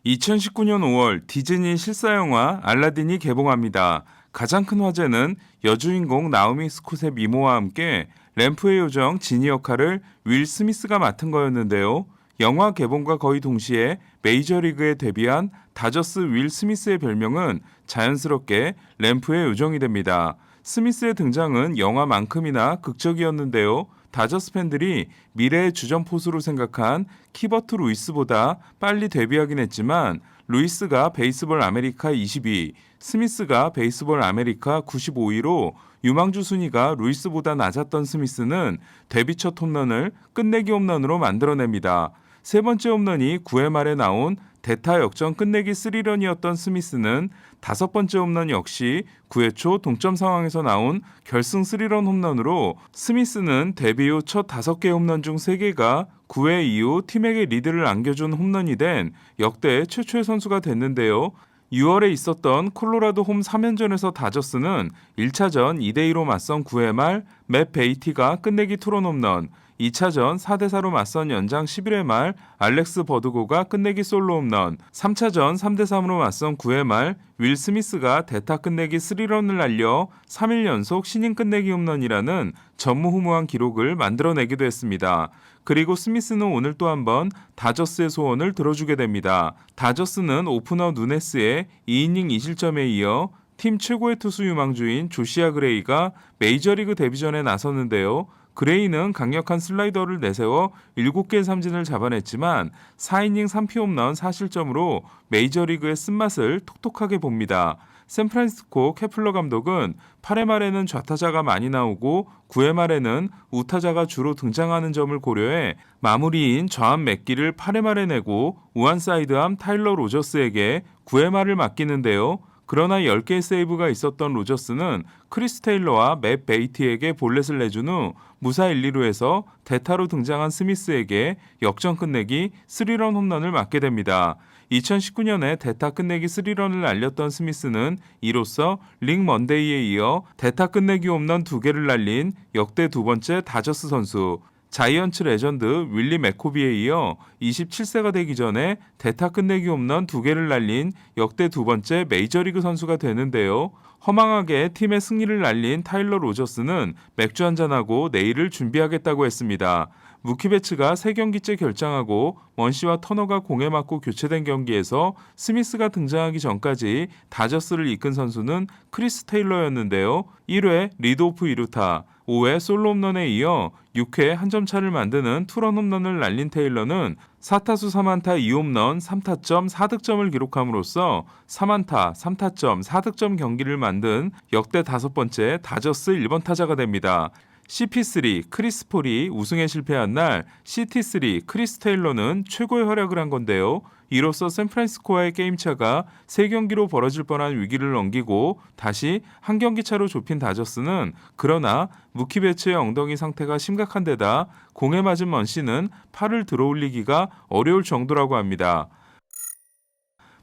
2019년 5월 디즈니 실사영화 알라딘이 개봉합니다. 가장 큰 화제는 여주인공 나오미 스콧의 미모와 함께 램프의 요정 지니 역할을 윌 스미스가 맡은 거였는데요. 영화 개봉과 거의 동시에 메이저리그에 데뷔한 다저스 윌 스미스의 별명은 자연스럽게 램프의 요정이 됩니다. 스미스의 등장은 영화만큼이나 극적이었는데요. 다저스 팬들이 미래의 주전 포수로 생각한 키버트 루이스보다 빨리 데뷔하긴 했지만 루이스가 베이스볼 아메리카 22, 스미스가 베이스볼 아메리카 95위로 유망주 순위가 루이스보다 낮았던 스미스는 데뷔 첫 홈런을 끝내기 홈런으로 만들어냅니다. 세 번째 홈런이 9회 말에 나온 대타 역전 끝내기 3런이었던 스미스는 다섯 번째 홈런 역시 9회 초 동점 상황에서 나온 결승 3런 홈런으로 스미스는 데뷔 후 첫 5개 홈런 중 3개가 9회 이후 팀에게 리드를 안겨준 홈런이 된 역대 최초의 선수가 됐는데요. 6월에 있었던 콜로라도 홈 3연전에서 다저스는 1차전 2대2로 맞선 9회 말 맷 베이티가 끝내기 투런 홈런, 2차전 4대4로 맞선 연장 11회 말 알렉스 버드고가 끝내기 솔로 홈런, 3차전 3대3으로 맞선 9회 말 윌 스미스가 대타 끝내기 3런을 날려 3일 연속 신인 끝내기 홈런이라는 전무후무한 기록을 만들어내기도 했습니다. 그리고 스미스는 오늘 또 한 번 다저스의 소원을 들어주게 됩니다. 다저스는 오프너 누네스의 2이닝 2실점에 이어 팀 최고의 투수 유망주인 조시아 그레이가 메이저리그 데뷔전에 나섰는데요. 그레이는 강력한 슬라이더를 내세워 7개의 삼진을 잡아냈지만 4이닝 3피 홈런 4실점으로 메이저리그의 쓴맛을 톡톡하게 봅니다. 샌프란시스코 케플러 감독은 8회 말에는 좌타자가 많이 나오고 9회 말에는 우타자가 주로 등장하는 점을 고려해 마무리인 좌암 맥기를 8회 말에 내고 우한 사이드암 타일러 로저스에게 9회 말을 맡기는데요. 그러나 10개의 세이브가 있었던 로저스는 크리스 테일러와 맷 베이티에게 볼넷을 내준 후 무사 1, 2루에서 대타로 등장한 스미스에게 역전 끝내기 3런 홈런을 맞게 됩니다. 2019년에 대타 끝내기 3런을 날렸던 스미스는 이로써 링 먼데이에 이어 대타 끝내기 홈런 2개를 날린 역대 두 번째 다저스 선수, 자이언츠 레전드 윌리 맥코비에 이어 27세가 되기 전에 대타 끝내기 홈런 2개를 날린 역대 두 번째 메이저리그 선수가 되는데요. 허망하게 팀의 승리를 날린 타일러 로저스는 맥주 한잔하고 내일을 준비하겠다고 했습니다. 무키 베츠가 3경기째 결장하고 먼시와 터너가 공에 맞고 교체된 경기에서 스미스가 등장하기 전까지 다저스를 이끈 선수는 크리스 테일러였는데요. 1회 리드오프 2루타, 5회 솔로 홈런에 이어 6회 한 점 차를 만드는 투런 홈런을 날린 테일러는 4타수 3안타 2홈런 3타점 4득점을 기록함으로써 3안타 3타점 4득점 경기를 만든 역대 5번째 다저스 1번 타자가 됩니다. CP3 크리스 폴이 우승에 실패한 날 CT3 크리스 테일러는 최고의 활약을 한 건데요. 이로써 샌프란시스코와의 게임차가 3경기로 벌어질 뻔한 위기를 넘기고 다시 한 경기 차로 좁힌 다저스는 그러나 무키 베츠의 엉덩이 상태가 심각한 데다 공에 맞은 먼시는 팔을 들어올리기가 어려울 정도라고 합니다.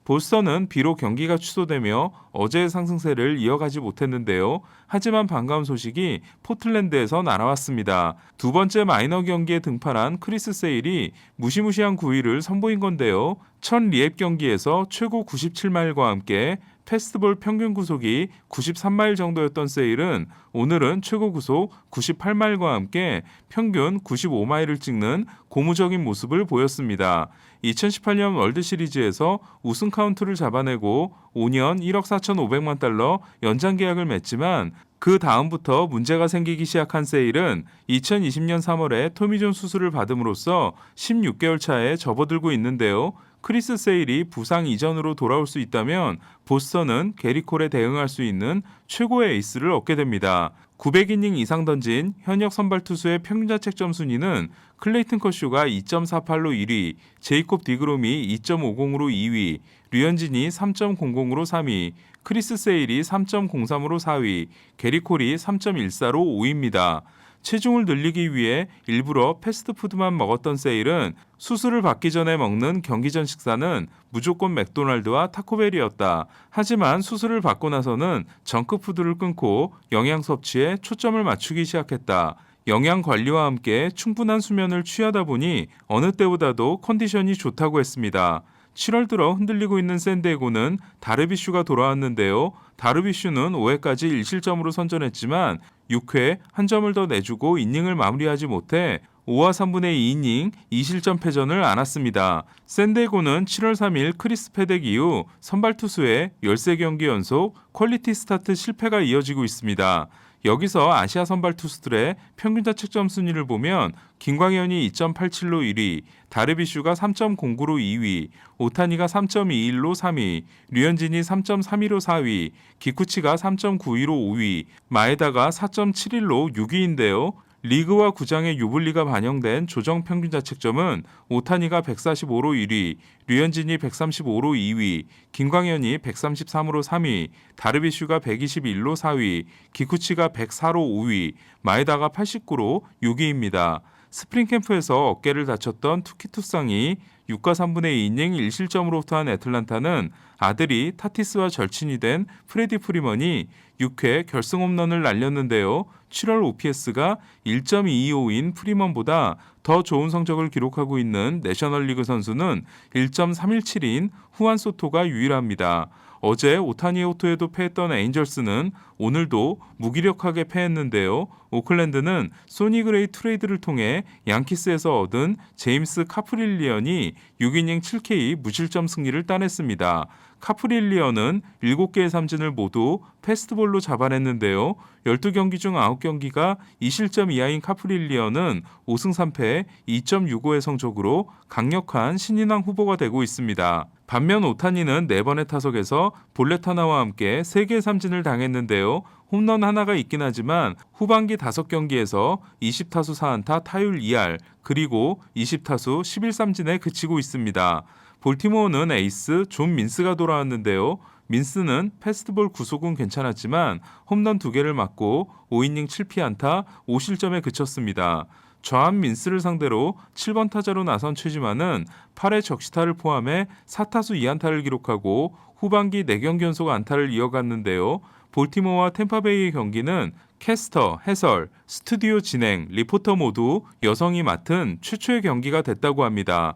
보스턴은 비록 경기가 취소되며 어제의 상승세를 이어가지 못했는데요. 하지만 반가운 소식이 포틀랜드에서 날아왔습니다. 두 번째 마이너 경기에 등판한 크리스 세일이 무시무시한 9위를 선보인 건데요. 첫 리앱 경기에서 최고 97마일과 함께 패스트볼 평균 구속이 93마일 정도였던 세일은 오늘은 최고 구속 98마일과 함께 평균 95마일을 찍는 고무적인 모습을 보였습니다. 2018년 월드시리즈에서 우승 카운트를 잡아내고 5년 1억 4,500만 달러 연장 계약을 맺지만 그 다음부터 문제가 생기기 시작한 세일은 2020년 3월에 토미존 수술을 받음으로써 16개월 차에 접어들고 있는데요. 크리스 세일이 부상 이전으로 돌아올 수 있다면 보스턴은 게리 콜에 대응할 수 있는 최고의 에이스를 얻게 됩니다. 900이닝 이상 던진 현역 선발 투수의 평균 자책점 순위는 클레이튼 커쇼가 2.48로 1위, 제이콥 디그롬이 2.50으로 2위, 류현진이 3.00으로 3위, 크리스 세일이 3.03으로 4위, 게리 콜이 3.14로 5위입니다. 체중을 늘리기 위해 일부러 패스트푸드만 먹었던 세일은 수술을 받기 전에 먹는 경기 전 식사는 무조건 맥도날드와 타코벨이었다. 하지만 수술을 받고 나서는 정크푸드를 끊고 영양 섭취에 초점을 맞추기 시작했다. 영양 관리와 함께 충분한 수면을 취하다 보니 어느 때보다도 컨디션이 좋다고 했습니다. 7월 들어 흔들리고 있는 샌디에고는 다르비슈가 돌아왔는데요. 다르비슈는 5회까지 1실점으로 선전했지만 6회 한 점을 더 내주고 이닝을 마무리하지 못해 5와 3분의 2이닝 2실점 패전을 안았습니다. 샌디에고는 7월 3일 크리스 패덱 이후 선발 투수의 13경기 연속 퀄리티 스타트 실패가 이어지고 있습니다. 여기서 아시아 선발 투수들의 평균 자책점 순위를 보면 김광현이 2.87로 1위, 다르비슈가 3.09로 2위, 오타니가 3.21로 3위, 류현진이 3.32로 4위, 기쿠치가 3.92로 5위, 마에다가 4.71로 6위인데요. 리그와 구장의 유불리가 반영된 조정 평균 자책점은 오타니가 145로 1위, 류현진이 135로 2위, 김광현이 133으로 3위, 다르비슈가 121로 4위, 기쿠치가 104로 5위, 마에다가 89로 6위입니다. 스프링 캠프에서 어깨를 다쳤던 투키투상이 6과 3분의 2이닝 1실점으로 후퇴한 애틀란타는 아들이 타티스와 절친이 된 프레디 프리먼이 6회 결승 홈런을 날렸는데요. 7월 OPS가 1.225인 프리먼보다 더 좋은 성적을 기록하고 있는 내셔널리그 선수는 1.317인 후안 소토가 유일합니다. 어제 오타니 호투에도 패했던 에인절스는 오늘도 무기력하게 패했는데요. 오클랜드는 소니 그레이 트레이드를 통해 양키스에서 얻은 제임스 카프릴리언이 6이닝 7K 무실점 승리를 따냈습니다. 카프릴리언은 7개의 삼진을 모두 패스트볼로 잡아냈는데요. 12경기 중 9경기가 2실점 이하인 카프릴리언은 5승 3패 2.65의 성적으로 강력한 신인왕 후보가 되고 있습니다. 반면 오타니는 4번의 타석에서 볼넷 하나와 함께 3개의 삼진을 당했는데요. 홈런 하나가 있긴 하지만 후반기 5경기에서 20타수 4안타 타율 2할 그리고 20타수 11삼진에 그치고 있습니다. 볼티모어는 에이스 존 민스가 돌아왔는데요. 민스는 패스트볼 구속은 괜찮았지만 홈런 2개를 맞고 5이닝 7피안타 5실점에 그쳤습니다. 좌한 민스를 상대로 7번 타자로 나선 최지만은 8회 적시타를 포함해 4타수 2안타를 기록하고 후반기 4경기 연속 안타를 이어갔는데요. 볼티모어와 템파베이의 경기는 캐스터, 해설, 스튜디오 진행, 리포터 모두 여성이 맡은 최초의 경기가 됐다고 합니다.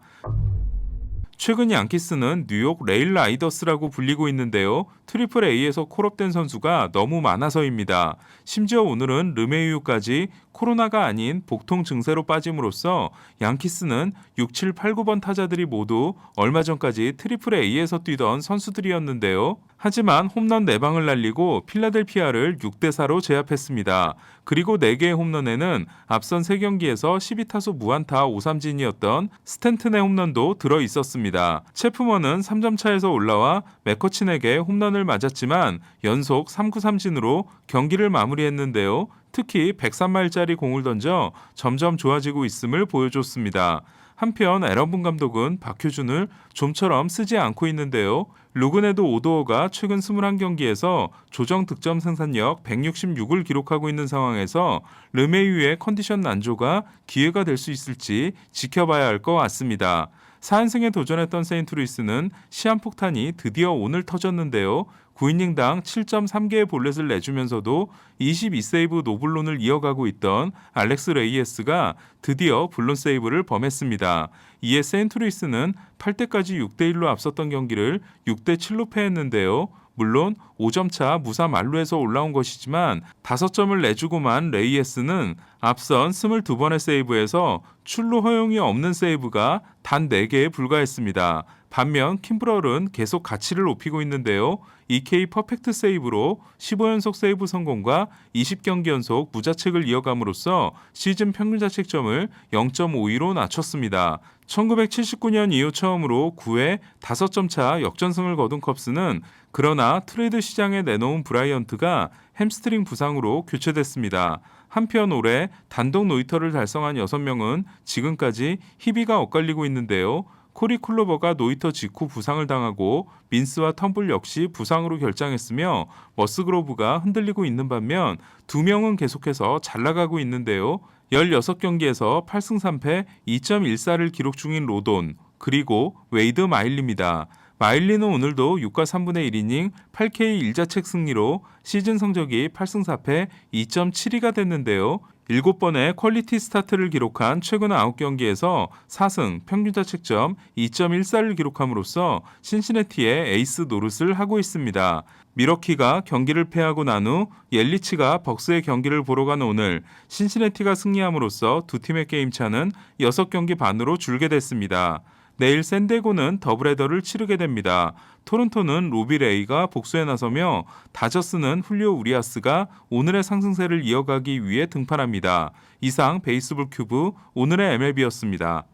최근 양키스는 뉴욕 레일 라이더스라고 불리고 있는데요. 트리플 A에서 콜업된 선수가 너무 많아서입니다. 심지어 오늘은 르메이유까지 코로나가 아닌 복통 증세로 빠짐으로써 양키스는 6, 7, 8, 9번 타자들이 모두 얼마 전까지 트리플 A에서 뛰던 선수들이었는데요. 하지만 홈런 4방을 날리고 필라델피아를 6대4로 제압했습니다. 그리고 4개의 홈런에는 앞선 3경기에서 12타수 무안타 5삼진이었던 스탠튼의 홈런도 들어있었습니다. 체프먼은 3점 차에서 올라와 맥커친에게 홈런을 맞았지만 연속 3구 3진으로 경기를 마무리했는데요. 특히 103마일짜리 공을 던져 점점 좋아지고 있음을 보여줬습니다. 한편 에런분 감독은 박효준을 좀처럼 쓰지 않고 있는데요. 루그네도 오도어가 최근 21경기에서 조정 득점 생산력 166을 기록하고 있는 상황에서 르메이유의 컨디션 난조가 기회가 될 수 있을지 지켜봐야 할 것 같습니다. 4연승에 도전했던 세인트루이스는 시한폭탄이 드디어 오늘 터졌는데요. 9이닝당 7.3개의 볼넷을 내주면서도 22세이브 노블론을 이어가고 있던 알렉스 레이에스가 드디어 블론 세이브를 범했습니다. 이에 세인트루이스는 8대까지 6대1로 앞섰던 경기를 6대7로 패했는데요. 물론 5점차 무사 만루에서 올라온 것이지만 5점을 내주고만 레이에스는 앞선 22번의 세이브에서 출루 허용이 없는 세이브가 단 4개에 불과했습니다. 반면 킴브럴은 계속 가치를 높이고 있는데요. EK 퍼펙트 세이브로 15연속 세이브 성공과 20경기 연속 무자책을 이어감으로써 시즌 평균 자책점을 0.52로 낮췄습니다. 1979년 이후 처음으로 9회 5점 차 역전승을 거둔 컵스는 그러나 트레이드 시장에 내놓은 브라이언트가 햄스트링 부상으로 교체됐습니다. 한편 올해 단독 노히터를 달성한 6명은 지금까지 희비가 엇갈리고 있는데요. 코리 쿨로버가 노히터 직후 부상을 당하고 민스와 텀블 역시 부상으로 결장했으며 머스그로브가 흔들리고 있는 반면 2명은 계속해서 잘 나가고 있는데요. 16경기에서 8승 3패 2.14를 기록 중인 로돈 그리고 웨이드 마일리입니다. 마일리는 오늘도 6과 3분의 1이닝 8K 1자책 승리로 시즌 성적이 8승 4패 2.72가 됐는데요. 7번의 퀄리티 스타트를 기록한 최근 9경기에서 4승, 평균 자책점 2.14를 기록함으로써 신시내티의 에이스 노릇을 하고 있습니다. 미러키가 경기를 패하고 난 후 옐리치가 벅스의 경기를 보러 간 오늘 신시내티가 승리함으로써 두 팀의 게임 차는 6경기 반으로 줄게 됐습니다. 내일 샌디에고는 더블헤더를 치르게 됩니다. 토론토는 로비 레이가 복수에 나서며 다저스는 훌리오 우리아스가 오늘의 상승세를 이어가기 위해 등판합니다. 이상 베이스볼 큐브 오늘의 MLB였습니다.